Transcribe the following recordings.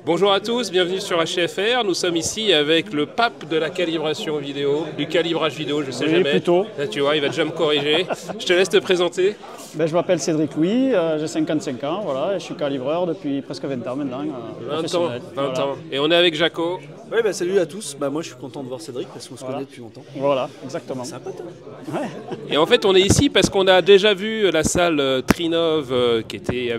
Bonjour à tous, bienvenue sur HFR. Nous sommes ici avec le pape de la calibration vidéo, du calibrage vidéo, je sais Oui, jamais. plutôt. Là, tu vois, il va déjà me corriger. Je te laisse te présenter. Je m'appelle Cédric Louis, j'ai 55 ans, voilà, et je suis calibreur depuis presque 20 ans maintenant. 20 ans, 20 voilà. ans. Et on est avec Jaco. Oui, salut à tous. Moi, je suis content de voir Cédric parce qu'on se connaît depuis longtemps. Voilà, exactement. C'est un pote. Ouais. Et en fait, on est ici parce qu'on a déjà vu la salle Trinov qui était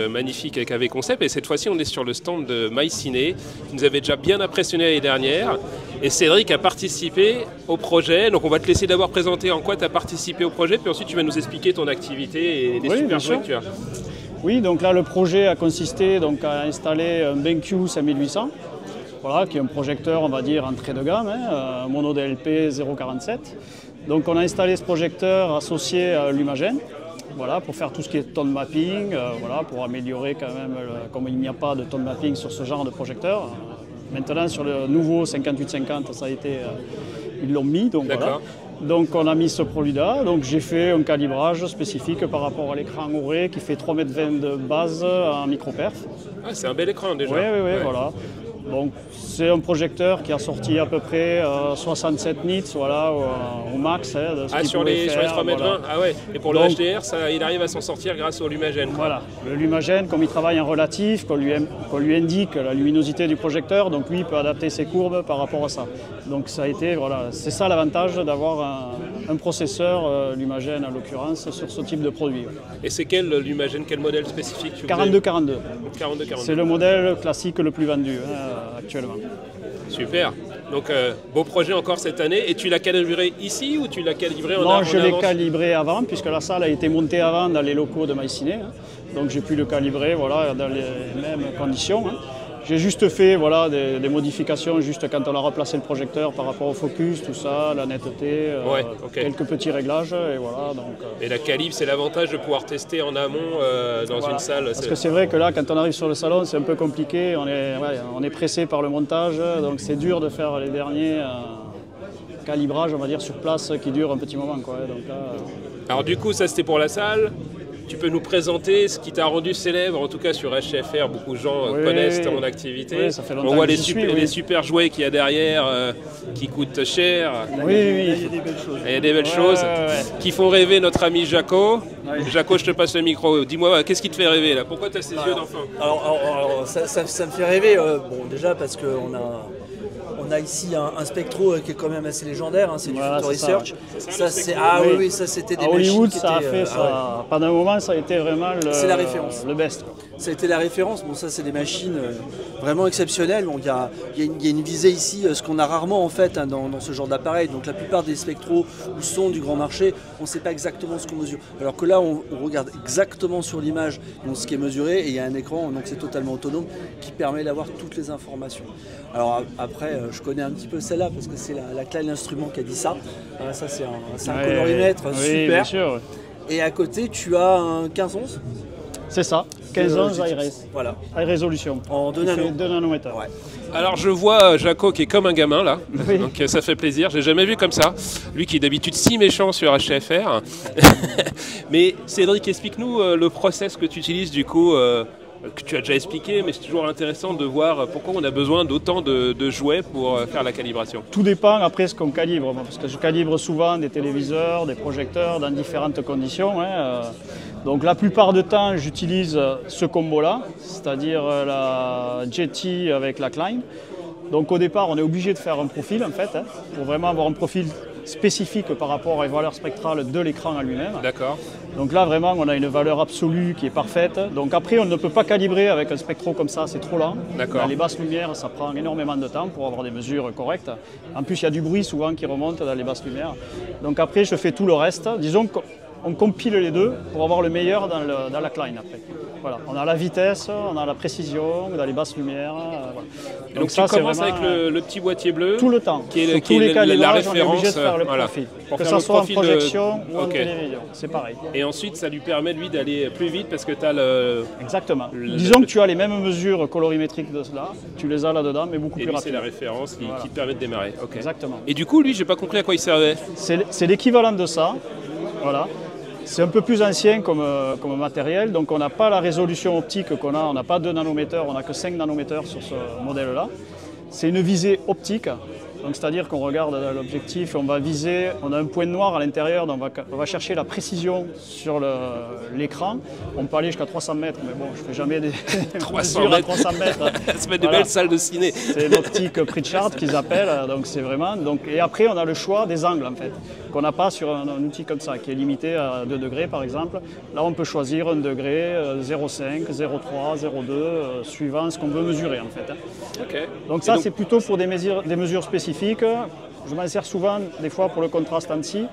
magnifique avec AV Concept. Et cette fois-ci, on est sur le stand de MyCiné, qui nous avait déjà bien impressionné l'année dernière. Et Cédric a participé au projet. Donc, on va te laisser d'abord présenter en quoi tu as participé au projet. Puis ensuite, tu vas nous expliquer ton activité et les super jouets que tu as. Oui, donc là, le projet a consisté donc, à installer un BenQ 5800. Voilà, qui est un projecteur, on va dire, entrée de gamme, un mono DLP 0,47. Donc on a installé ce projecteur associé à l'Imagen, voilà, pour faire tout ce qui est tone mapping, voilà, pour améliorer quand même, comme il n'y a pas de tone mapping sur ce genre de projecteur. Maintenant sur le nouveau 5850, ça a été, ils l'ont mis, donc voilà. Donc on a mis ce produit-là, donc j'ai fait un calibrage spécifique par rapport à l'écran Auré qui fait 3,20 m de base en micro-perf. Ah, c'est un bel écran déjà. Oui, voilà. Donc c'est un projecteur qui a sorti à peu près 67 nits, voilà, au max. De ce sur les 3,20 m, voilà. Ah ouais. Et pour donc, le HDR, il arrive à s'en sortir grâce au Lumagen. Voilà, le Lumagen, comme il travaille en relatif, qu'on lui indique la luminosité du projecteur, donc lui il peut adapter ses courbes par rapport à ça. Donc ça a été, voilà, c'est ça l'avantage d'avoir un processeur Lumagen en l'occurrence sur ce type de produit. Et c'est quel Lumagen, quel modèle spécifique 4242. 4242. C'est le modèle classique le plus vendu actuellement. Super. Donc beau projet encore cette année. Et tu l'as calibré ici ou tu l'as calibré en avance? Non, je l'ai calibré avant puisque la salle a été montée avant dans les locaux de MyCiné. Donc j'ai pu le calibrer, voilà, dans les mêmes conditions. J'ai juste fait, voilà, des modifications juste quand on a replacé le projecteur par rapport au focus, tout ça, la netteté, quelques petits réglages et voilà. Donc, Et la calibre, c'est l'avantage de pouvoir tester en amont dans une salle. Parce que c'est vrai que là, quand on arrive sur le salon, c'est un peu compliqué, on est pressé par le montage, donc c'est dur de faire les derniers calibrages, on va dire, sur place qui durent un petit moment, quoi. Donc, alors du coup, ça c'était pour la salle. Tu peux nous présenter ce qui t'a rendu célèbre, en tout cas sur HFR, beaucoup de gens connaissent ton activité. Oui, ça fait longtemps on voit que les super jouets qu'il y a derrière, qui coûtent cher. Oui, il y a des belles choses. Il y a des belles choses qui font rêver notre ami Jaco. Jaco, je te passe le micro. Dis-moi, qu'est-ce qui te fait rêver là? Pourquoi tu as ces yeux d'enfant? Alors ça me fait rêver, déjà parce qu'on a ici un Spectro qui est quand même assez légendaire, c'est du Future Research. Ça c'était des à Hollywood, machines ça a fait ça. Pendant un moment, ça a été vraiment la référence. Le best. Ça a été la référence. Bon, ça c'est des machines vraiment exceptionnelles. Il y a une visée ici, ce qu'on a rarement en fait dans ce genre d'appareil. Donc la plupart des Spectros ou sont du grand marché, on ne sait pas exactement ce qu'on mesure. Alors que là, on regarde exactement sur l'image ce qui est mesuré et il y a un écran, donc c'est totalement autonome, qui permet d'avoir toutes les informations. Alors après, je connais un petit peu celle-là parce que c'est la Klein Instrument qui a dit ça. Ça c'est un colorimètre super. Bien sûr. Et à côté, tu as un 1511. C'est ça, 1511 IRS. Voilà. High résolution. En 2 nanomètres. Ouais. Alors je vois Jaco qui est comme un gamin là, oui. Donc ça fait plaisir, j'ai jamais vu comme ça. Lui qui est d'habitude si méchant sur HFR. Mais Cédric, explique-nous le process que tu utilises du coup, que tu as déjà expliqué, mais c'est toujours intéressant de voir pourquoi on a besoin d'autant de jouets pour faire la calibration. Tout dépend après ce qu'on calibre, parce que je calibre souvent des téléviseurs, des projecteurs dans différentes conditions. Donc la plupart du temps, j'utilise ce combo-là, c'est-à-dire la Jetty avec la Klein. Donc au départ, on est obligé de faire un profil en fait, pour vraiment avoir un profil spécifique par rapport aux valeurs spectrales de l'écran en lui-même. D'accord. Donc là, vraiment, on a une valeur absolue qui est parfaite. Donc après, on ne peut pas calibrer avec un spectro comme ça, c'est trop lent. D'accord. Dans les basses lumières, ça prend énormément de temps pour avoir des mesures correctes. En plus, il y a du bruit souvent qui remonte dans les basses lumières. Donc après, je fais tout le reste. Disons qu'on compile les deux pour avoir le meilleur dans la Klein après. Voilà. On a la vitesse, on a la précision, dans les basses lumières. Voilà. Donc ça, tu commences avec le petit boîtier bleu. Tout le temps. Qui est, tous les calibrages, on est obligé de référence, faire le profil. Que ce soit en projection ou en télévision, c'est pareil. Et ensuite, ça lui permet lui d'aller plus vite parce que tu as le... Exactement. Disons que tu as les mêmes mesures colorimétriques de cela, tu les as là-dedans, mais beaucoup plus rapide. c'est la référence qui te permet de démarrer. Exactement. Et du coup, lui, j'ai pas compris à quoi il servait. C'est l'équivalent de ça. Voilà. C'est un peu plus ancien comme matériel, donc on n'a pas la résolution optique qu'on a, on n'a pas 2 nanomètres, on n'a que 5 nanomètres sur ce modèle-là. C'est une visée optique. Donc c'est-à-dire qu'on regarde l'objectif, on va viser, on a un point noir à l'intérieur, donc on va chercher la précision sur l'écran. On peut aller jusqu'à 300 mètres, mais bon, je ne fais jamais des 300 mètres. À 300 mètres. Ça se met de belles salles de ciné. C'est l'optique Pritchard qu'ils appellent, donc c'est vraiment... et après, on a le choix des angles, en fait, qu'on n'a pas sur un outil comme ça, qui est limité à 2 degrés, par exemple. Là, on peut choisir 1 degré, 0,5, 0,3, 0,2, suivant ce qu'on veut mesurer, en fait. Okay. Donc ça, c'est plutôt pour des mesures spécifiques. Je m'en sers souvent, des fois, pour le contraste ANSI,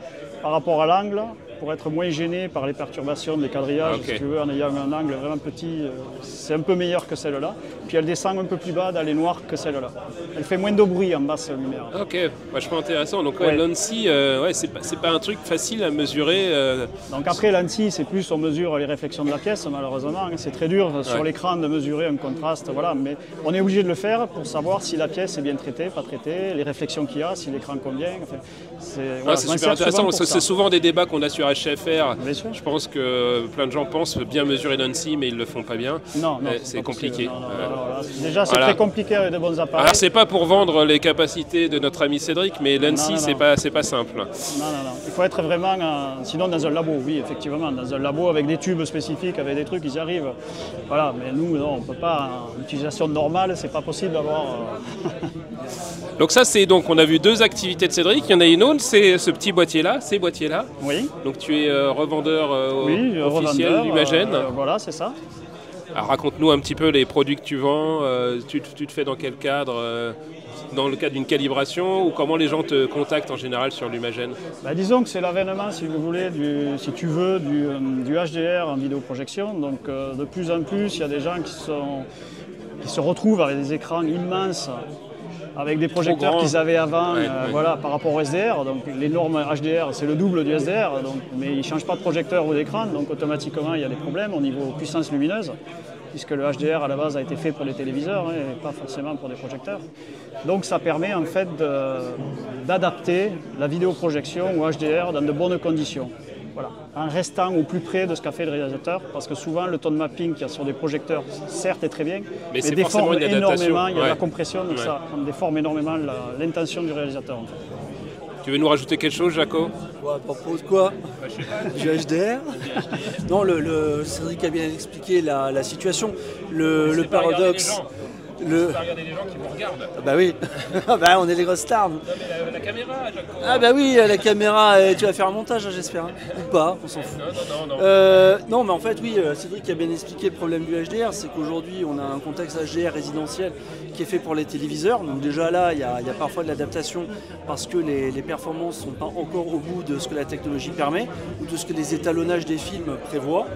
par rapport à l'angle, pour être moins gêné par les perturbations des quadrillages, si tu veux, en ayant un angle vraiment petit, c'est un peu meilleur que celle-là. Puis elle descend un peu plus bas, elle est noire que celle-là. Elle fait moins de bruit en basse lumière. Ok, vachement intéressant. Donc l'ANSI, c'est pas un truc facile à mesurer. Donc après l'ANSI, c'est plus on mesure les réflexions de la pièce, malheureusement. C'est très dur sur l'écran de mesurer un contraste, voilà. Mais on est obligé de le faire pour savoir si la pièce est bien traitée, pas traitée, les réflexions qu'il y a, si l'écran convient. Enfin, c'est super intéressant parce que c'est souvent des débats qu'on a sur HFR. Je pense que plein de gens pensent bien mesurer l'ANSI, mais ils ne le font pas bien. Non, c'est compliqué. Déjà, c'est très compliqué avec de bons appareils. Alors, c'est pas pour vendre les capacités de notre ami Cédric, mais l'ANSI, c'est pas simple. Non. Il faut être vraiment, sinon dans un labo, oui, effectivement, dans un labo avec des tubes spécifiques, avec des trucs, ils y arrivent. Voilà, mais nous, non, on ne peut pas. En utilisation normale, c'est pas possible d'avoir. Donc ça, on a vu 2 activités de Cédric. Il y en a une autre, c'est ce petit boîtier-là, ces boîtiers-là. Oui. Donc tu es revendeur officiel d'Imagen. Voilà, c'est ça. Alors raconte-nous un petit peu les produits que tu vends. Tu te fais dans quel cadre dans le cadre d'une calibration ou comment les gens te contactent en général sur l'Imagen? Disons que c'est l'avènement, si vous voulez, si tu veux, du HDR en vidéoprojection. Donc de plus en plus, il y a des gens qui se retrouvent avec des écrans immenses, avec des projecteurs qu'ils avaient avant, voilà, par rapport au SDR. Donc les normes HDR, c'est le double du SDR, mais ils ne changent pas de projecteur ou d'écran, donc automatiquement il y a des problèmes au niveau puissance lumineuse, puisque le HDR à la base a été fait pour les téléviseurs et pas forcément pour des projecteurs. Donc ça permet en fait d'adapter la vidéoprojection ou HDR dans de bonnes conditions. Voilà, en restant au plus près de ce qu'a fait le réalisateur, parce que souvent le tone mapping qu'il y a sur des projecteurs, certes est très bien, mais déforme énormément, il y a de la compression, donc ça déforme énormément l'intention du réalisateur. En fait. Tu veux nous rajouter quelque chose, Jaco? À propos de quoi? Du HDR. Non, Cédric a bien expliqué la situation, le paradoxe. Tu peux regarder les gens qui vous regardent. Bah oui, on est les grosses stars. Non, mais la caméra, Jaco. Ah bah oui, la caméra, tu vas faire un montage, j'espère. Ou pas, on s'en fout. Non. Non, mais en fait, oui, Cédric a bien expliqué le problème du HDR, c'est qu'aujourd'hui, on a un contexte HDR résidentiel qui est fait pour les téléviseurs. Donc déjà là, il y a parfois de l'adaptation parce que les performances ne sont pas encore au bout de ce que la technologie permet ou de ce que les étalonnages des films prévoient.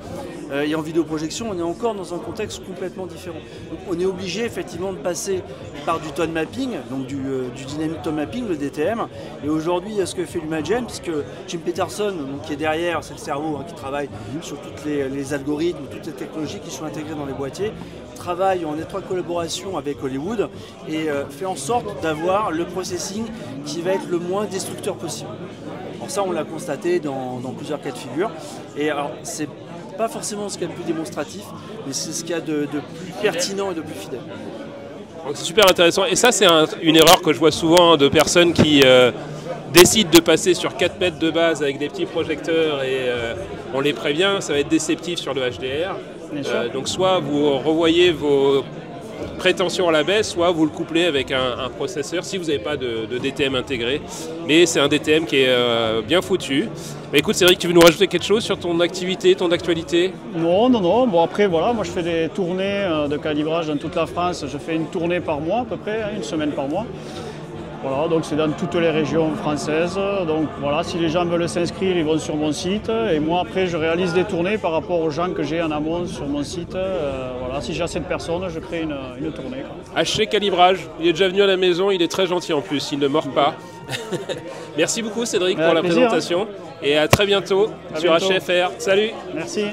Et en vidéoprojection, on est encore dans un contexte complètement différent. Donc on est obligé effectivement de passer par du tone mapping, donc du dynamic tone mapping, le DTM. Et aujourd'hui, ce que fait l'Imagen, puisque Jim Peterson, donc, qui est derrière, c'est le cerveau qui travaille sur tous les algorithmes, toutes les technologies qui sont intégrées dans les boîtiers, travaille en étroite collaboration avec Hollywood et fait en sorte d'avoir le processing qui va être le moins destructeur possible. Alors ça, on l'a constaté dans plusieurs cas de figure. Et alors, c'est pas forcément ce qu'il y a de plus démonstratif, mais c'est ce qu'il y a de plus pertinent et de plus fidèle. Donc c'est super intéressant. Et ça, c'est une erreur que je vois souvent de personnes qui décident de passer sur 4 mètres de base avec des petits projecteurs et on les prévient, ça va être déceptif sur le HDR. Donc soit vous revoyez vos prétention à la baisse, soit vous le couplez avec un processeur si vous n'avez pas de DTM intégré. Mais c'est un DTM qui est bien foutu. Mais écoute Cédric, tu veux nous rajouter quelque chose sur ton activité, ton actualité? Non. Bon après voilà, moi je fais des tournées de calibrage dans toute la France. Je fais une tournée par mois à peu près, une semaine par mois. Voilà, donc c'est dans toutes les régions françaises. Donc voilà, si les gens veulent s'inscrire, ils vont sur mon site. Et moi après, je réalise des tournées par rapport aux gens que j'ai en amont sur mon site. Voilà, si j'ai assez de personnes, je crée une tournée. HC Calibrage, il est déjà venu à la maison, il est très gentil en plus, il ne mord pas. Merci beaucoup Cédric pour la présentation. Et à très bientôt sur HFR. Salut. Merci.